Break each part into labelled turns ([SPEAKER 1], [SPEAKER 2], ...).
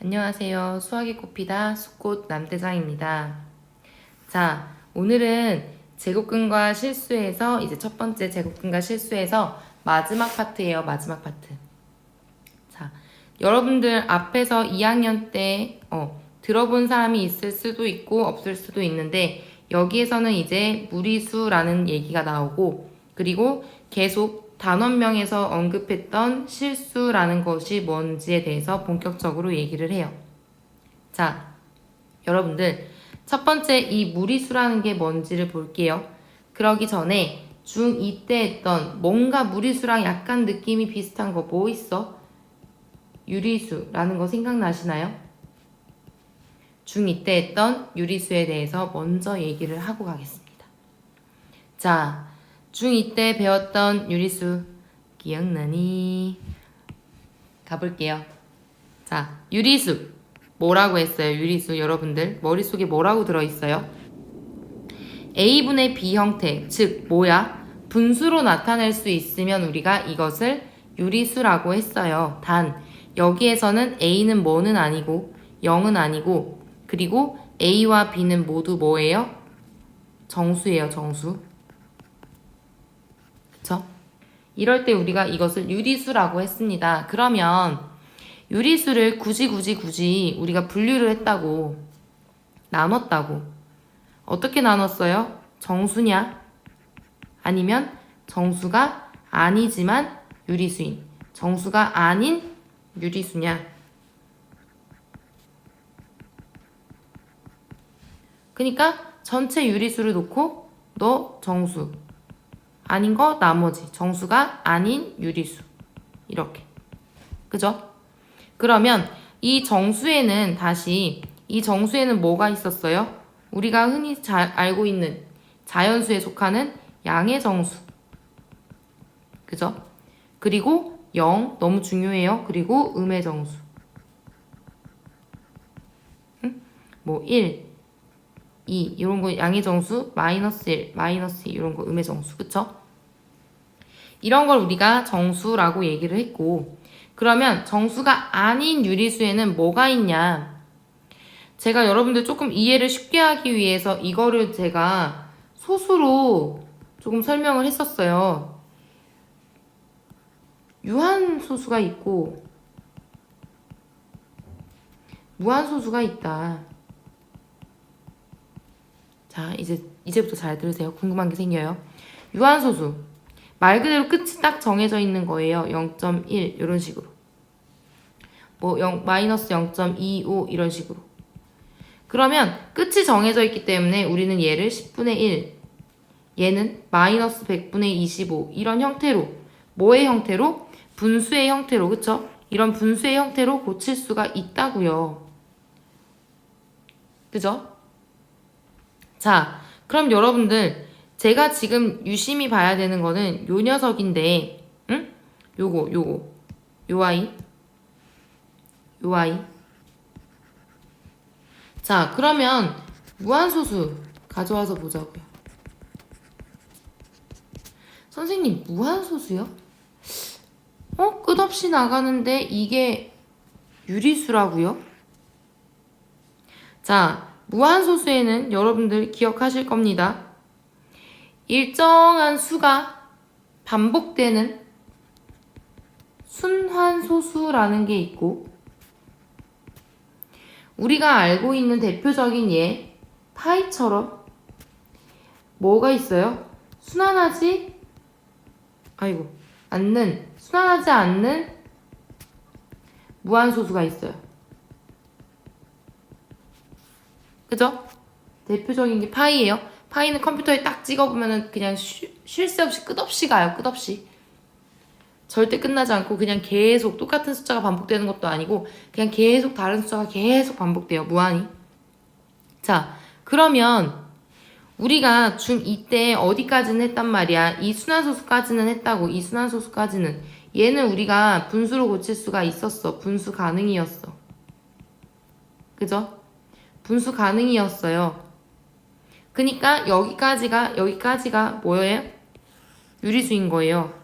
[SPEAKER 1] 안녕하세요. 수학이 꽃피다 수꽃 남대장입니다. 자, 오늘은 제곱근과 실수에서 이제 첫 번째 제곱근과 실수에서 마지막 파트예요. 마지막 파트. 자, 여러분들 앞에서 2학년 때 들어본 사람이 있을 수도 있고 없을 수도 있는데 여기에서는 이제 무리수라는 얘기가 나오고 그리고 계속 단원명에서 언급했던 실수라는 것이 뭔지에 대해서 본격적으로 얘기를 해요. 자, 여러분들 첫 번째 이 무리수라는 게 뭔지를 볼게요. 그러기 전에 중2 때 했던 뭔가 무리수랑 약간 느낌이 비슷한 거 뭐 있어? 유리수라는 거 생각나시나요? 중2 때 했던 유리수에 대해서 먼저 얘기를 하고 가겠습니다. 자, 중2 때 배웠던 유리수 기억나니? 가볼게요. 자, 유리수 뭐라고 했어요? 유리수 여러분들 머릿속에 뭐라고 들어있어요? A분의 B 형태, 즉 뭐야? 분수로 나타낼 수 있으면 우리가 이것을 유리수라고 했어요. 단 여기에서는 A는 뭐는 아니고 0은 아니고 그리고 A와 B는 모두 뭐예요? 정수예요. 정수. 그쵸? 이럴 때 우리가 이것을 유리수라고 했습니다. 그러면 유리수를 굳이 우리가 분류를 했다고 나눴다고 어떻게 나눴어요? 정수냐? 아니면 정수가 아니지만 유리수인 정수가 아닌 유리수냐? 그러니까 전체 유리수를 놓고 너 정수 아닌 거 나머지 정수가 아닌 유리수 이렇게 그죠? 그러면 이 정수에는 다시 이 정수에는 뭐가 있었어요? 우리가 흔히 알고 있는 자연수에 속하는 양의 정수 그죠? 그리고 0 너무 중요해요. 그리고 음의 정수 뭐 1, 2 이런 거 양의 정수 마이너스 1, 마이너스 2 이런 거 음의 정수 그쵸? 이런 걸 우리가 정수라고 얘기를 했고 그러면 정수가 아닌 유리수에는 뭐가 있냐? 제가 여러분들 조금 이해를 쉽게 하기 위해서 이거를 제가 소수로 조금 설명을 했었어요. 유한소수가 있고 무한소수가 있다. 자, 이제부터 잘 들으세요. 궁금한 게 생겨요. 유한소수. 말 그대로 끝이 딱 정해져 있는 거예요. 0.1 이런 식으로. 뭐 마이너스 0.25 이런 식으로. 그러면 끝이 정해져 있기 때문에 우리는 얘를 10분의 1, 얘는 마이너스 100분의 25 이런 형태로 뭐의 형태로? 분수의 형태로 그쵸? 이런 분수의 형태로 고칠 수가 있다고요. 그죠? 자, 그럼 여러분들 제가 지금 유심히 봐야 되는 거는 요 녀석인데 응? 요 아이 자, 그러면 무한소수 가져와서 보자고요. 선생님, 무한소수요? 끝없이 나가는데 이게 유리수라고요? 자, 무한소수에는 여러분들 기억하실 겁니다. 일정한 수가 반복되는 순환소수라는 게 있고 우리가 알고 있는 대표적인 예, 파이처럼 뭐가 있어요? 순환하지 않는 무한소수가 있어요. 그죠? 대표적인 게 파이예요. 파이는 컴퓨터에 딱 찍어보면은 그냥 쉴 새 없이 끝없이 가요. 끝없이. 절대 끝나지 않고 그냥 계속 똑같은 숫자가 반복되는 것도 아니고 그냥 계속 다른 숫자가 계속 반복돼요. 무한히. 자, 그러면 우리가 중2 때 어디까지는 했단 말이야. 이 순환소수까지는 했다고. 이 순환소수까지는. 얘는 우리가 분수로 고칠 수가 있었어. 분수 가능이었어. 그죠? 분수 가능이었어요. 그니까 여기까지가 뭐예요? 유리수인 거예요.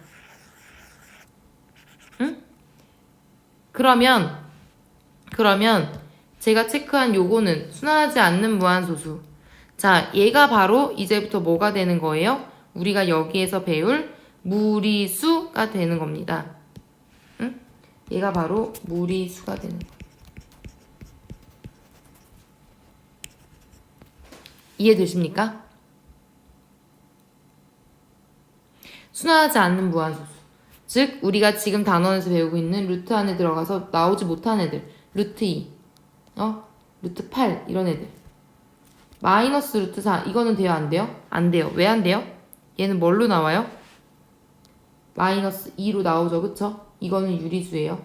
[SPEAKER 1] 응? 그러면 그러면 제가 체크한 요거는 순환하지 않는 무한소수. 자, 얘가 바로 이제부터 뭐가 되는 거예요? 우리가 여기에서 배울 무리수가 되는 겁니다. 응? 얘가 바로 무리수가 되는 거예요. 이해되십니까? 순환하지 않는 무한소수. 즉 우리가 지금 단원에서 배우고 있는 루트 안에 들어가서 나오지 못한 애들. 루트 2, 루트 8 이런 애들. 마이너스 루트 4 이거는 돼요? 안 돼요? 안 돼요. 왜 안 돼요? 얘는 뭘로 나와요? 마이너스 2로 나오죠. 그쵸? 이거는 유리수예요.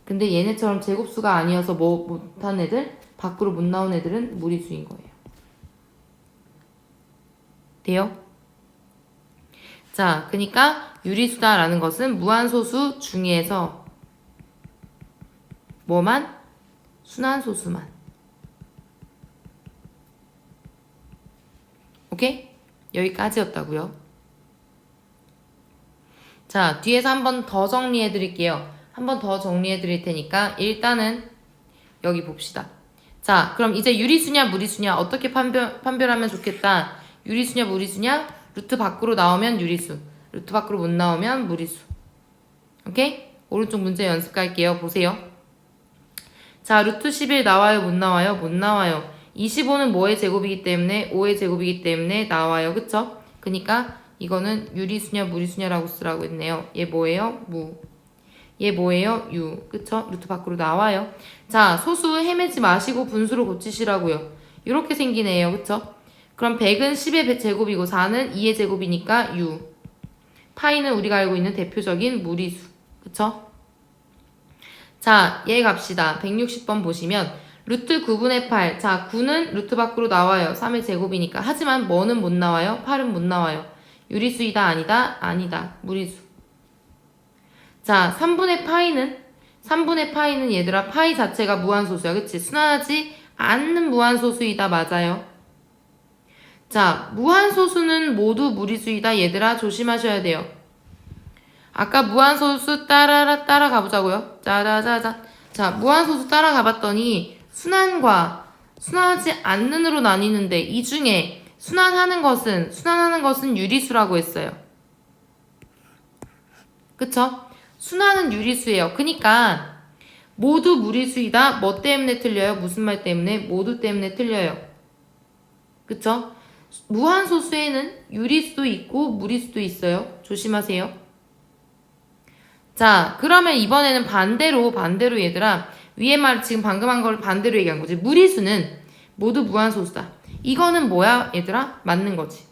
[SPEAKER 1] 근데 얘네처럼 제곱수가 아니어서 뭐 못한 애들? 밖으로 못 나온 애들은 무리수인 거예요. 돼요? 자, 그러니까 유리수다라는 것은 무한소수 중에서 뭐만? 순환소수만. 오케이? 여기까지였다고요. 자, 뒤에서 한 번 더 정리해 드릴게요. 한 번 더 정리해 드릴 테니까 일단은 여기 봅시다. 자, 그럼 이제 유리수냐 무리수냐 어떻게 판별하면 좋겠다. 유리수냐 무리수냐? 루트 밖으로 나오면 유리수, 루트 밖으로 못 나오면 무리수. 오케이? 오른쪽 문제 연습 갈게요. 보세요. 자, 루트 11 나와요? 못 나와요? 못 나와요. 25는 뭐의 제곱이기 때문에 5의 제곱이기 때문에 나와요. 그쵸? 그니까 이거는 유리수냐 무리수냐라고 쓰라고 했네요. 얘 뭐예요? 무. 얘 뭐예요? 유. 그쵸? 루트 밖으로 나와요. 자, 소수 헤매지 마시고 분수로 고치시라고요. 이렇게 생긴 애예요. 그쵸? 그럼 100은 10의 제곱이고 4는 2의 제곱이니까 유. 파이는 우리가 알고 있는 대표적인 무리수. 그쵸? 자, 얘 갑시다. 160번 보시면 루트 9분의 8. 자, 9는 루트 밖으로 나와요. 3의 제곱이니까. 하지만 뭐는 못 나와요? 8은 못 나와요. 유리수이다 아니다? 아니다. 무리수. 자, 3분의 파이는 얘들아 파이 자체가 무한소수야. 그치? 순환하지 않는 무한소수이다. 맞아요. 자, 무한소수는 모두 무리수이다. 얘들아 조심하셔야 돼요. 아까 무한소수 따라 가보자고요. 짜자자자. 자, 무한소수 따라 가봤더니 순환하지 않는으로 나뉘는데 이 중에 순환하는 것은 유리수라고 했어요. 그쵸? 순환은 유리수예요. 그니까 모두 무리수이다. 뭐 때문에 틀려요? 무슨 말 때문에? 모두 때문에 틀려요. 그쵸? 무한소수에는 유리수도 있고 무리수도 있어요. 조심하세요. 자, 그러면 이번에는 반대로 얘들아 위에 말 지금 방금 한 걸 반대로 얘기한 거지. 무리수는 모두 무한소수다. 이거는 뭐야 얘들아? 맞는 거지.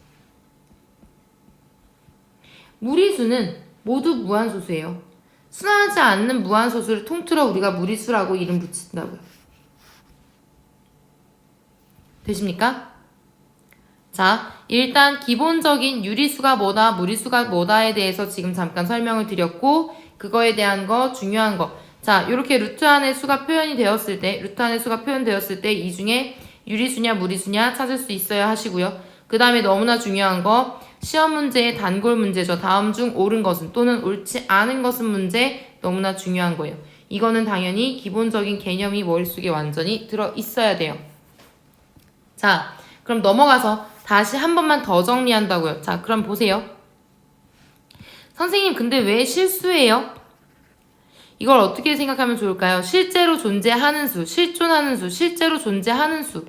[SPEAKER 1] 무리수는 모두 무한소수예요. 순환하지 않는 무한소수를 통틀어 우리가 무리수라고 이름 붙인다고요. 되십니까? 자, 일단 기본적인 유리수가 뭐다, 무리수가 뭐다에 대해서 지금 잠깐 설명을 드렸고 그거에 대한 거, 중요한 거. 자, 요렇게 루트 안에 수가 표현되었을 때 이 중에 유리수냐 무리수냐 찾을 수 있어야 하시고요. 그 다음에 너무나 중요한 거 시험 문제의 단골 문제죠. 다음 중 옳은 것은 또는 옳지 않은 것은 문제 너무나 중요한 거예요. 이거는 당연히 기본적인 개념이 머릿속에 완전히 들어 있어야 돼요. 자, 그럼 넘어가서 다시 한 번만 더 정리한다고요. 자, 그럼 보세요. 선생님, 근데 왜 실수예요? 이걸 어떻게 생각하면 좋을까요? 실제로 존재하는 수, 실존하는 수, 실제로 존재하는 수.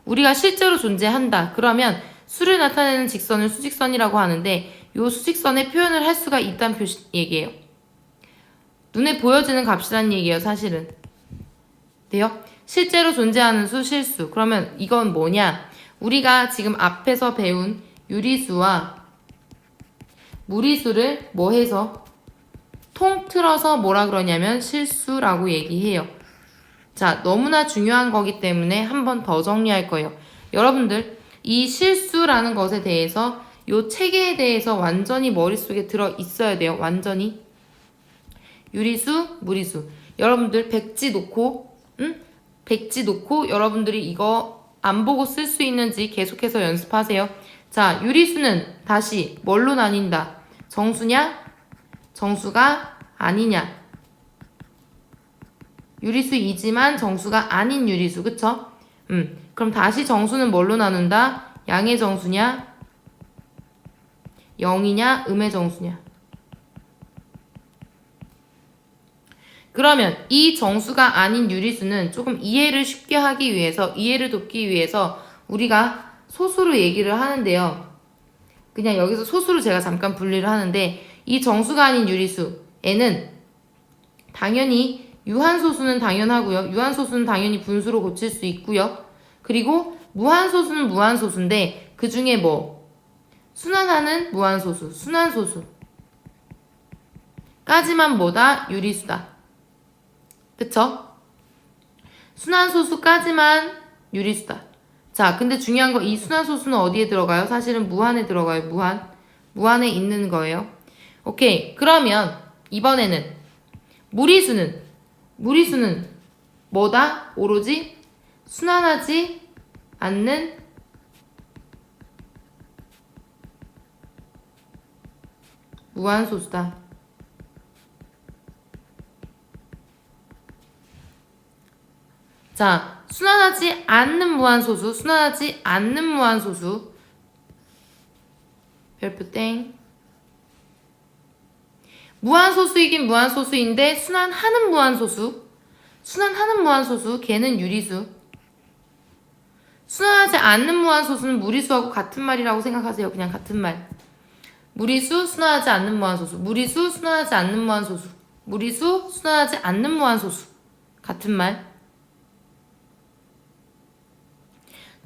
[SPEAKER 1] 우리가 실제로 존재한다. 그러면 수를 나타내는 직선을 수직선이라고 하는데 이 수직선에 표현을 할 수가 있다는 얘기예요. 눈에 보여지는 값이라는 얘기예요. 사실은. 돼요? 실제로 존재하는 수, 실수. 그러면 이건 뭐냐? 우리가 지금 앞에서 배운 유리수와 무리수를 뭐 해서 통틀어서 뭐라 그러냐면 실수라고 얘기해요. 자, 너무나 중요한 거기 때문에 한 번 더 정리할 거예요. 여러분들, 이 실수라는 것에 대해서 요 체계에 대해서 완전히 머릿속에 들어 있어야 돼요. 완전히. 유리수, 무리수. 여러분들 백지 놓고 여러분들이 이거 안 보고 쓸 수 있는지 계속해서 연습하세요. 자, 유리수는 다시 뭘로 나뉜다? 정수냐? 정수가 아니냐? 유리수이지만 정수가 아닌 유리수. 그쵸? 그럼 다시 정수는 뭘로 나눈다? 양의 정수냐? 0이냐? 음의 정수냐? 그러면 이 정수가 아닌 유리수는 조금 이해를 쉽게 하기 위해서, 이해를 돕기 위해서 우리가 소수로 얘기를 하는데요. 그냥 여기서 소수로 제가 잠깐 분리를 하는데, 이 정수가 아닌 유리수에는 당연히 유한소수는 당연하고요. 유한소수는 당연히 분수로 고칠 수 있고요. 그리고 무한소수는 무한소수인데 그 중에 뭐 순환하는 무한소수, 순환소수 까지만 뭐다? 유리수다. 그쵸? 순환소수까지만 유리수다. 자, 근데 중요한 거 이 순환소수는 어디에 들어가요? 사실은 무한에 들어가요. 무한에 있는 거예요. 오케이. 그러면 이번에는 무리수는 뭐다? 오로지 순환하지 않는 무한소수다. 자, 순환하지 않는 무한소수. 별표 땡. 무한소수이긴 무한소수인데 순환하는 무한소수, 걔는 유리수. 순환하지 않는 무한소수는 무리수하고 같은 말이라고 생각하세요. 그냥 같은 말. 무리수, 순환하지 않는 무한소수. 무리수, 순환하지 않는 무한소수. 무리수, 순환하지 않는 무한소수. 같은 말.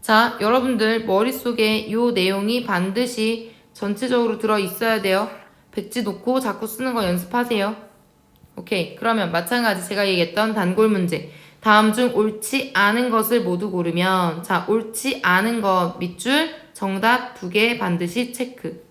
[SPEAKER 1] 자, 여러분들 머릿속에 이 내용이 반드시 전체적으로 들어있어야 돼요. 백지 놓고 자꾸 쓰는 거 연습하세요. 오케이. 그러면 마찬가지 제가 얘기했던 단골 문제. 다음 중 옳지 않은 것을 모두 고르면, 자, 옳지 않은 것 밑줄 정답 2개 반드시 체크.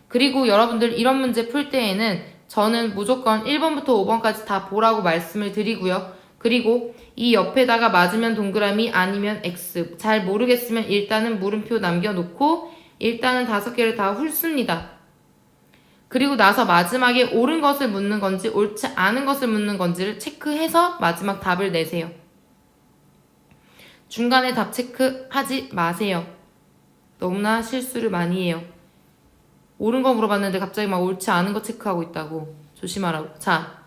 [SPEAKER 1] 그리고 여러분들 이런 문제 풀 때에는 저는 무조건 1번부터 5번까지 다 보라고 말씀을 드리고요. 그리고 이 옆에다가 맞으면 동그라미 아니면 X. 잘 모르겠으면 일단은 물음표 남겨놓고 일단은 5개를 다 훑습니다. 그리고 나서 마지막에 옳은 것을 묻는 건지 옳지 않은 것을 묻는 건지를 체크해서 마지막 답을 내세요. 중간에 답 체크하지 마세요. 너무나 실수를 많이 해요. 옳은 거 물어봤는데 갑자기 막 옳지 않은 거 체크하고 있다고. 조심하라고. 자,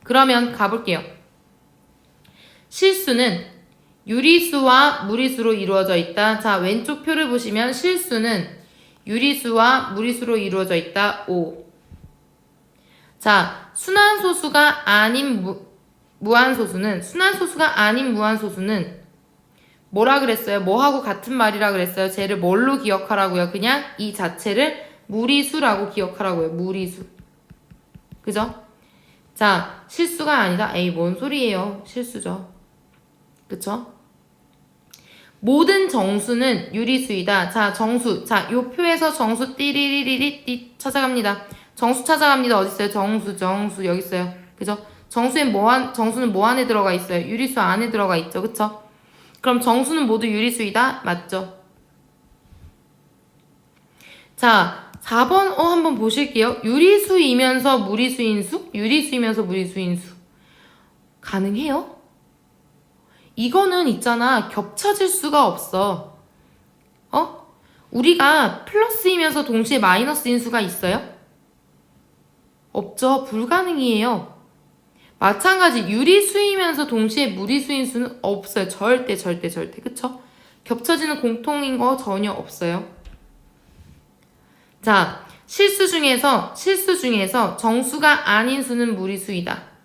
[SPEAKER 1] 그러면 가볼게요. 실수는 유리수와 무리수로 이루어져 있다. 자, 왼쪽 표를 보시면 실수는 유리수와 무리수로 이루어져 있다. 5. 자, 순환소수가 아닌 무한소수는 뭐라 그랬어요? 뭐하고 같은 말이라 그랬어요? 쟤를 뭘로 기억하라고요? 그냥 이 자체를 무리수라고 기억하라고요. 무리수. 그죠? 자, 실수가 아니다. 에이, 뭔 소리예요? 실수죠. 그쵸? 모든 정수는 유리수이다. 자, 정수. 자, 요 표에서 정수 띠리리리리 찾아갑니다. 정수 찾아갑니다. 어딨어요? 정수. 여기 있어요. 그죠? 정수는 뭐 안에 들어가 있어요? 유리수 안에 들어가 있죠. 그쵸? 그럼 정수는 모두 유리수이다? 맞죠? 자, 4번 한번 보실게요. 유리수이면서 무리수인 수? 유리수이면서 무리수인 수. 가능해요? 이거는 있잖아. 겹쳐질 수가 없어. 우리가 플러스이면서 동시에 마이너스인 수가 있어요? 없죠. 불가능이에요. 마찬가지 유리수이면서 동시에 무리수인 수는 없어요. 절대. 그쵸? 겹쳐지는 공통인 거 전혀 없어요. 자, 실수 중에서 정수가 아닌 수는 무리수이다.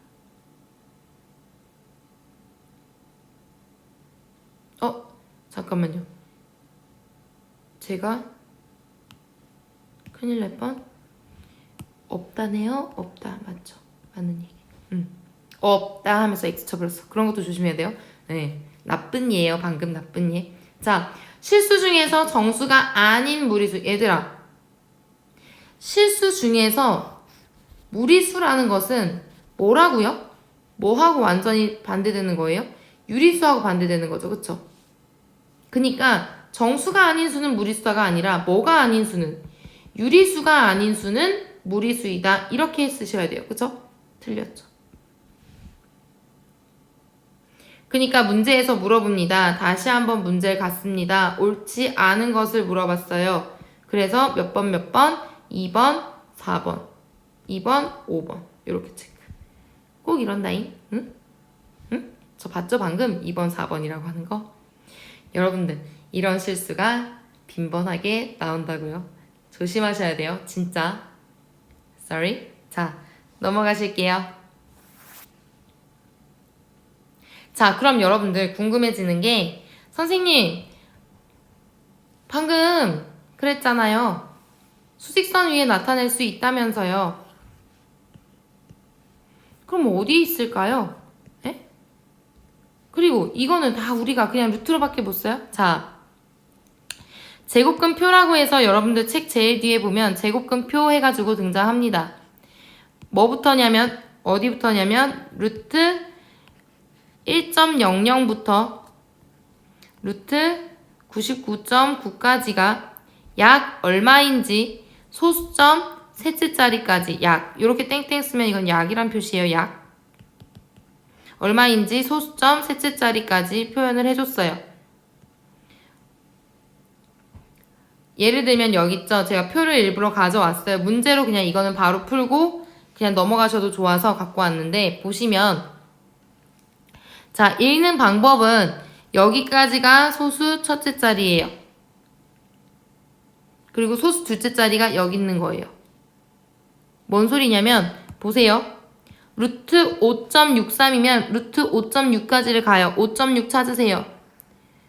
[SPEAKER 1] 잠깐만요. 제가 큰일 날 뻔. 없다네요. 없다. 맞죠? 맞는 얘기. 없다 하면서 X 쳐버렸어. 그런 것도 조심해야 돼요. 네, 나쁜 예예요. 방금 나쁜 예. 자, 실수 중에서 정수가 아닌 무리수. 얘들아, 실수 중에서 무리수라는 것은 뭐라고요? 뭐하고 완전히 반대되는 거예요? 유리수하고 반대되는 거죠. 그쵸? 그니까 정수가 아닌 수는 무리수가 아니라 뭐가 아닌 수는 유리수가 아닌 수는 무리수이다. 이렇게 쓰셔야 돼요. 그쵸? 틀렸죠? 그러니까 문제에서 물어봅니다. 다시 한번 문제를 갔습니다. 옳지 않은 것을 물어봤어요. 그래서 몇 번 몇 번? 2번, 4번, 2번, 5번 이렇게 체크. 꼭 이런다잉. 응? 응? 저 봤죠 방금? 2번, 4번이라고 하는 거? 여러분들 이런 실수가 빈번하게 나온다고요. 조심하셔야 돼요. 진짜. Sorry. 자, 넘어가실게요. 자, 그럼 여러분들 궁금해지는 게 선생님 방금 그랬잖아요. 수직선 위에 나타낼 수 있다면서요. 그럼 어디 있을까요? 에? 그리고 이거는 다 우리가 그냥 루트로밖에 못 써요. 자, 제곱근표라고 해서 여러분들 책 제일 뒤에 보면 제곱근표 해가지고 등장합니다. 뭐부터냐면 어디부터냐면 루트 1.00부터 루트 99.9까지가 약 얼마인지 소수점 셋째짜리까지 약 이렇게 땡땡 쓰면 이건 약이란 표시예요. 약 얼마인지 소수점 셋째짜리까지 표현을 해줬어요. 예를 들면 여기 있죠. 제가 표를 일부러 가져왔어요. 문제로 그냥 이거는 바로 풀고 그냥 넘어가셔도 좋아서 갖고 왔는데 보시면 자, 읽는 방법은 여기까지가 소수 첫째 자리예요. 그리고 소수 둘째 자리가 여기 있는 거예요. 뭔 소리냐면 보세요. 루트 5.63이면 루트 5.6까지를 가요. 5.6 찾으세요.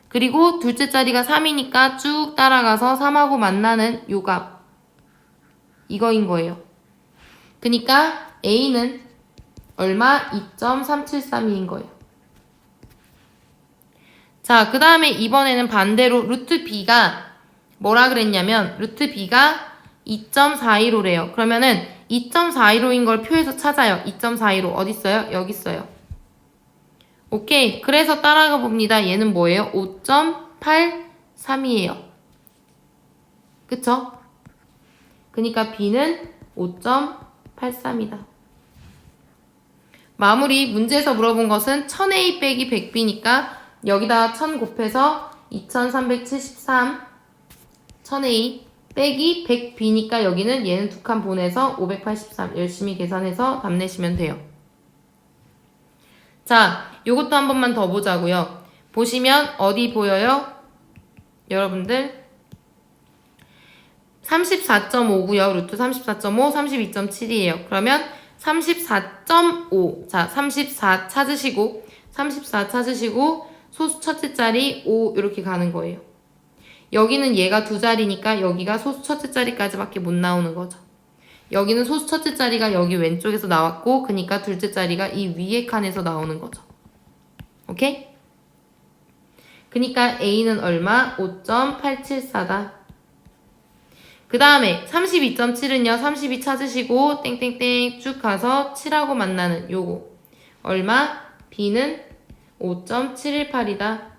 [SPEAKER 1] 그리고 둘째 자리가 3이니까 쭉 따라가서 3하고 만나는 요 값. 이거인 거예요. 그러니까 A는 얼마? 2.373인 거예요. 자, 그 다음에 이번에는 반대로 루트 B가 뭐라 그랬냐면 루트 B가 2.415래요. 그러면은 2.415인 걸 표에서 찾아요. 2.415 어디 있어요? 여기 있어요. 오케이. 그래서 따라가 봅니다. 얘는 뭐예요? 5.83이에요. 그쵸? 그러니까 B는 5.83이다. 마무리 문제에서 물어본 것은 1000A 빼기 100B니까 여기다 1000 곱해서 2373 1000A 빼기 100B니까 여기는 얘는 두 칸 보내서 583 열심히 계산해서 답 내시면 돼요. 자, 요것도 한 번만 더 보자고요. 보시면 어디 보여요? 여러분들 34.5고요. 루트 34.5, 32.7이에요. 그러면 34.5 자, 34 찾으시고 34 찾으시고 소수 첫째 자리 5 이렇게 가는 거예요. 여기는 얘가 두 자리니까 여기가 소수 첫째 자리까지밖에 못 나오는 거죠. 여기는 소수 첫째 자리가 여기 왼쪽에서 나왔고 그러니까 둘째 자리가 이 위에 칸에서 나오는 거죠. 오케이? 그러니까 A는 얼마? 5.874다. 그 다음에 32.7은요. 32 찾으시고 땡땡땡 쭉 가서 7하고 만나는 요거 얼마? B는 5.718이다.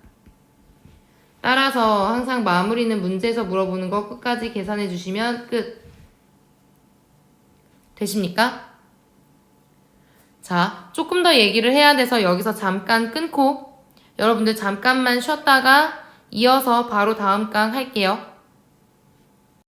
[SPEAKER 1] 따라서 항상 마무리는 문제에서 물어보는 거 끝까지 계산해 주시면 끝. 되십니까? 자, 조금 더 얘기를 해야 돼서 여기서 잠깐 끊고 여러분들 잠깐만 쉬었다가 이어서 바로 다음 강 할게요.